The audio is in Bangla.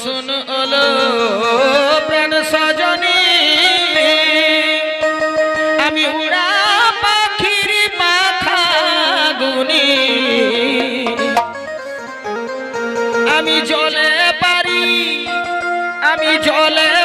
শুন ওলো প্রাণ সজনী আমি উড়া পাখির মাথা গুনি আমি জলে পারি আমি জলে